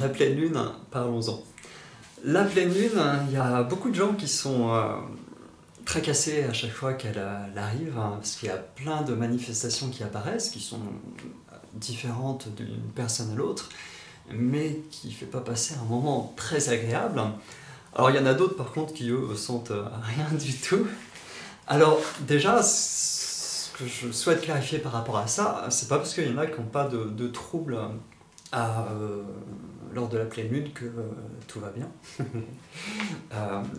la pleine lune, parlons-en. La pleine lune, il y a beaucoup de gens qui sont tracassés à chaque fois qu'elle arrive, parce qu'il y a plein de manifestations qui apparaissent, qui sont différentes d'une personne à l'autre, mais qui ne fait pas passer un moment très agréable. Alors il y en a d'autres par contre qui eux sentent rien du tout. Alors déjà, ce que je souhaite clarifier par rapport à ça, c'est pas parce qu'il y en a qui n'ont pas de troubles lors de la pleine lune que tout va bien.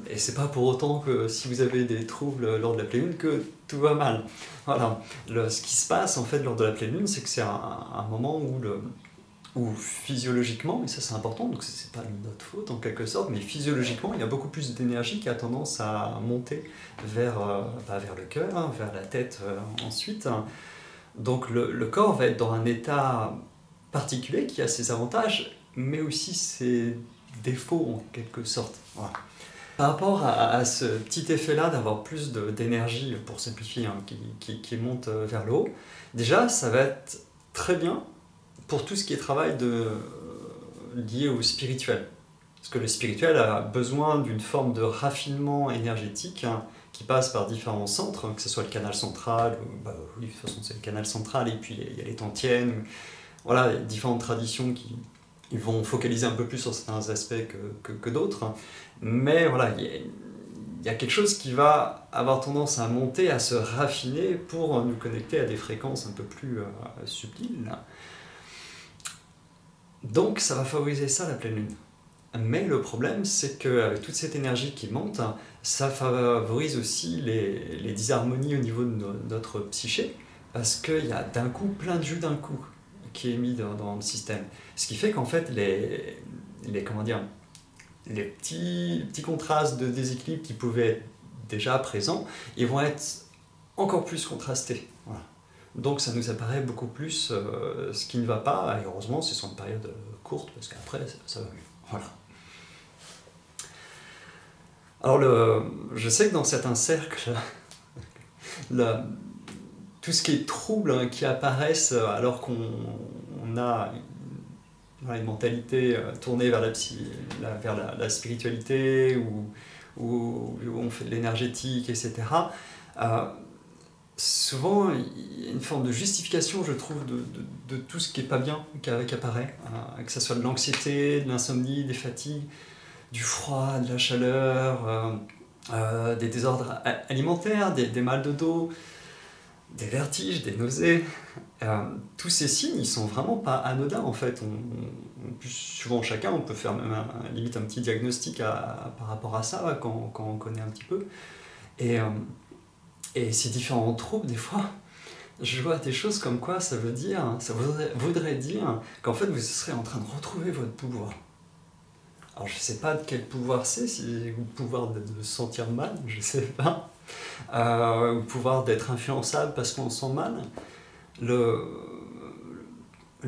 Et c'est pas pour autant que si vous avez des troubles lors de la pleine lune que tout va mal. Voilà. Ce qui se passe en fait lors de la pleine lune, c'est que c'est un moment où physiologiquement, et ça c'est important, donc c'est pas notre faute en quelque sorte, mais physiologiquement il y a beaucoup plus d'énergie qui a tendance à monter vers le cœur, vers la tête ensuite. Donc le corps va être dans un état particulier qui a ses avantages, mais aussi ses défauts en quelque sorte. Voilà. Par rapport à ce petit effet-là d'avoir plus d'énergie, pour simplifier, qui monte vers le haut, déjà ça va être très bien pour tout ce qui est travail lié au spirituel. Parce que le spirituel a besoin d'une forme de raffinement énergétique qui passe par différents centres, que ce soit le canal central, oui, de toute façon c'est le canal central, et puis il y a les Tantiennes, voilà, il y a différentes traditions qui vont focaliser un peu plus sur certains aspects que d'autres, mais voilà, il y a quelque chose qui va avoir tendance à monter, à se raffiner pour nous connecter à des fréquences un peu plus subtiles. Donc ça va favoriser ça, la pleine lune. Mais le problème, c'est qu'avec toute cette énergie qui monte, ça favorise aussi les disharmonies au niveau de notre psyché, parce qu'il y a d'un coup plein de jus d'un coup qui est mis dans le système. Ce qui fait qu'en fait, les petits contrastes de déséquilibre qui pouvaient être déjà présents, ils vont être encore plus contrastés. Voilà. Donc ça nous apparaît beaucoup plus ce qui ne va pas, et heureusement c'est sur une période courte, parce qu'après ça va mieux. Voilà. Alors je sais que dans certains cercles, tout ce qui est troubles qui apparaissent alors qu'on a une mentalité tournée vers la spiritualité, où on fait de l'énergétique, etc., souvent, il y a une forme de justification, je trouve, de tout ce qui n'est pas bien qui apparaît, que ce soit de l'anxiété, de l'insomnie, des fatigues, du froid, de la chaleur, des désordres alimentaires, des mal de dos, des vertiges, des nausées. Tous ces signes, ils sont vraiment pas anodins en fait. Souvent chacun, on peut faire même limite un petit diagnostic par rapport à ça quand on connaît un petit peu. Et ces différents troubles, des fois, je vois des choses comme quoi ça voudrait dire qu'en fait vous serez en train de retrouver votre pouvoir. Alors je sais pas de quel pouvoir c'est, si le pouvoir de se sentir mal, je sais pas, ou le pouvoir d'être influençable parce qu'on se sent mal, le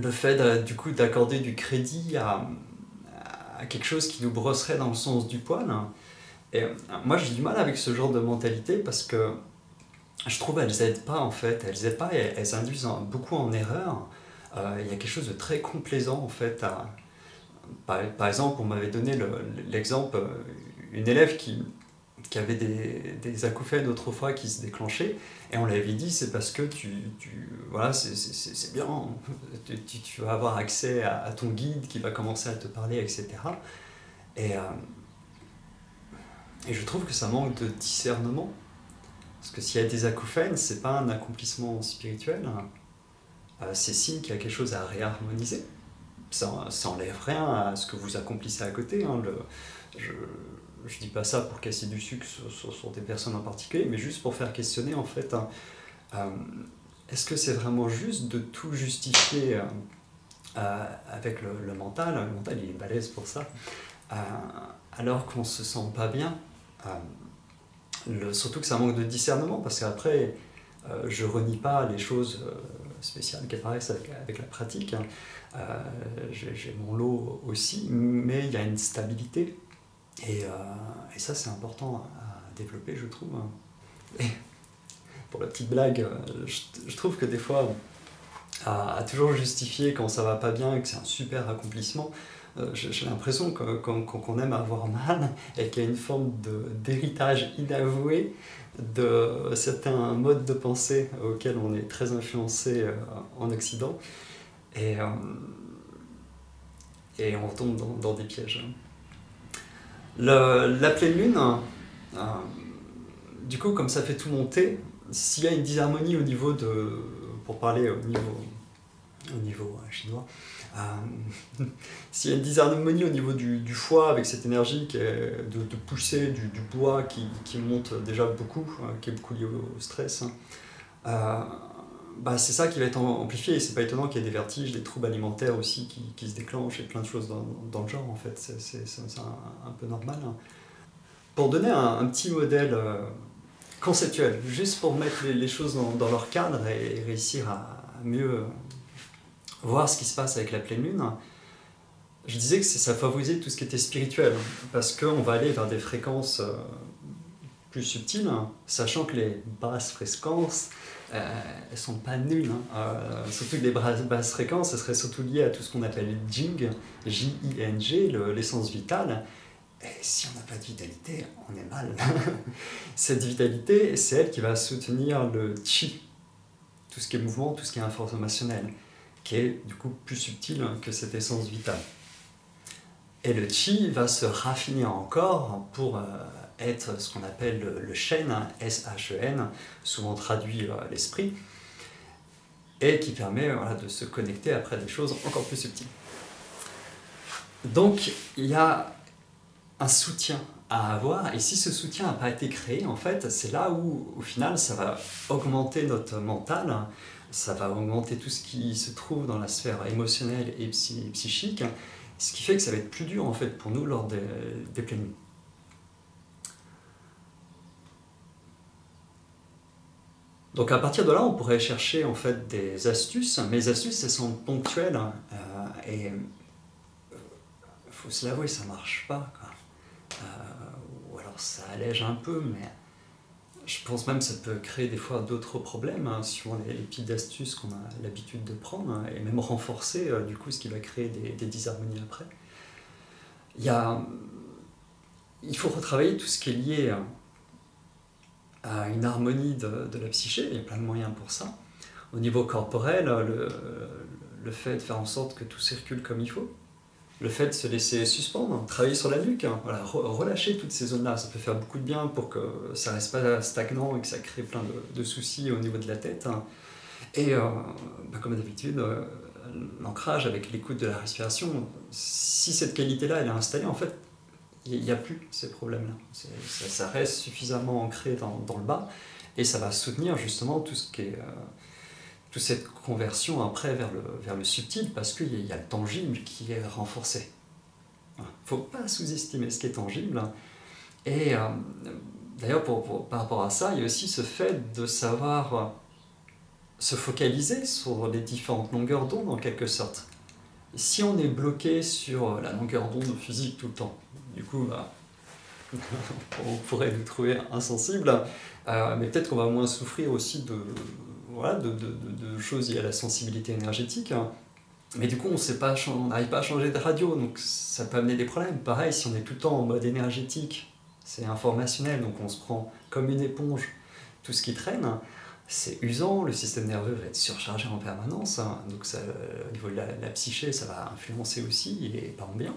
fait du coup d'accorder du crédit à quelque chose qui nous brosserait dans le sens du poil. Et moi j'ai du mal avec ce genre de mentalité parce que je trouve qu'elles n'aident pas en fait, elles induisent beaucoup en erreur. Il y a quelque chose de très complaisant en fait. Par exemple, on m'avait donné l'exemple, une élève qui avait des acouphènes autrefois qui se déclenchaient, et on l'avait dit c'est parce que voilà, c'est bien, tu vas avoir accès à ton guide qui va commencer à te parler, etc. Et je trouve que ça manque de discernement. Parce que s'il y a des acouphènes, c'est pas un accomplissement spirituel, c'est signe qu'il y a quelque chose à réharmoniser. Ça enlève rien à ce que vous accomplissez à côté. Je dis pas ça pour casser du sucre sur des personnes en particulier, mais juste pour faire questionner en fait, est-ce que c'est vraiment juste de tout justifier avec le mental? Le mental il est balèze pour ça, alors qu'on se sent pas bien. Surtout que ça manque de discernement, parce qu'après, je renie pas les choses spéciales qui apparaissent avec la pratique. J'ai mon lot aussi, mais il y a une stabilité, et ça c'est important à développer, je trouve. Et pour la petite blague, je trouve que des fois, à toujours justifier quand ça va pas bien et que c'est un super accomplissement, J'ai l'impression qu'on aime avoir mal et qu'il y a une forme d'héritage inavoué de certains modes de pensée auxquels on est très influencé en Occident. Et, euh, et on tombe dans des pièges. La pleine lune, euh, du coup, comme ça fait tout monter, s'il y a une disharmonie au niveau de, pour parler au niveau chinois, s'il y a une disharmonie au niveau du foie avec cette énergie qui est de pousser du bois qui monte déjà beaucoup, qui est beaucoup lié au stress, bah c'est ça qui va être amplifié, et c'est pas étonnant qu'il y ait des vertiges, des troubles alimentaires aussi qui se déclenchent, et plein de choses dans le genre en fait, c'est un peu normal. Pour donner un petit modèle conceptuel, juste pour mettre les choses dans leur cadre et réussir à mieux voir ce qui se passe avec la pleine lune, je disais que ça favorisait tout ce qui était spirituel, parce qu'on va aller vers des fréquences plus subtiles, sachant que les basses fréquences, elles sont pas nulles. Surtout que les basses fréquences, elles seraient surtout liées à tout ce qu'on appelle Jing, J-I-N-G, l'essence vitale. Et si on n'a pas de vitalité, on est mal. Cette vitalité, c'est elle qui va soutenir le Qi, tout ce qui est mouvement, tout ce qui est informationnel, qui est du coup plus subtil que cette essence vitale. Et le Qi va se raffiner encore pour être ce qu'on appelle le Shen, S-H-E-N, souvent traduit l'esprit, et qui permet de se connecter après des choses encore plus subtiles. Donc il y a un soutien à avoir, et si ce soutien n'a pas été créé, en fait, c'est là où, au final, ça va augmenter notre mental, ça va augmenter tout ce qui se trouve dans la sphère émotionnelle et psychique, ce qui fait que ça va être plus dur, en fait, pour nous lors des pleines lunes. Donc à partir de là, on pourrait chercher, en fait, des astuces, mais les astuces, elles sont ponctuelles, et il faut se l'avouer, ça marche pas, quoi. Ou alors ça allège un peu, mais je pense même que ça peut créer des fois d'autres problèmes, suivant les petites astuces qu'on a l'habitude de prendre, et même renforcer du coup ce qui va créer des disharmonies après. Il faut retravailler tout ce qui est lié à une harmonie de la psyché, il y a plein de moyens pour ça. Au niveau corporel, le fait de faire en sorte que tout circule comme il faut, le fait de se laisser suspendre, travailler sur la nuque, relâcher toutes ces zones-là, ça peut faire beaucoup de bien pour que ça ne reste pas stagnant et que ça crée plein de soucis au niveau de la tête. Et comme d'habitude, l'ancrage avec l'écoute de la respiration, si cette qualité-là elle est installée, en fait, il n'y a plus ces problèmes-là. Ça reste suffisamment ancré dans le bas, et ça va soutenir justement tout ce qui est... toute cette conversion après vers le subtil, parce qu'il y a le tangible qui est renforcé. Il ne faut pas sous-estimer ce qui est tangible. Et d'ailleurs, par rapport à ça, il y a aussi ce fait de savoir se focaliser sur les différentes longueurs d'onde en quelque sorte. Si on est bloqué sur la longueur d'onde physique tout le temps, du coup, on pourrait nous trouver insensibles, mais peut-être qu'on va moins souffrir aussi de choses liées à la sensibilité énergétique. Mais du coup, on n'arrive pas à changer de radio, donc ça peut amener des problèmes. Pareil, si on est tout le temps en mode énergétique, c'est informationnel, donc on se prend comme une éponge tout ce qui traîne, c'est usant, le système nerveux va être surchargé en permanence, donc ça, au niveau de la psyché, ça va influencer aussi, et pas en bien.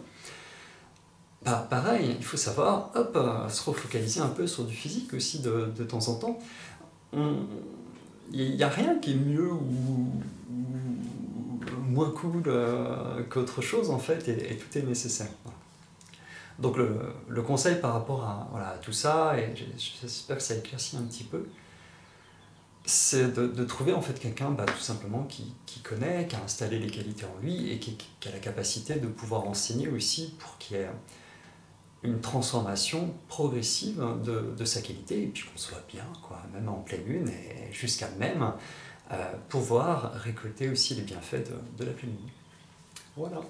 Pareil, il faut savoir se refocaliser un peu sur du physique aussi de temps en temps. Il n'y a rien qui est mieux ou moins cool qu'autre chose en fait, et tout est nécessaire. Donc le conseil par rapport à tout ça, et j'espère que ça éclaircit un petit peu, c'est de trouver en fait quelqu'un tout simplement qui connaît, qui a installé les qualités en lui, et qui a la capacité de pouvoir enseigner aussi pour qu'il y ait une transformation progressive de sa qualité, et puis qu'on soit bien, quoi, même en pleine lune, et jusqu'à même pouvoir récolter aussi les bienfaits de la pleine lune. Voilà.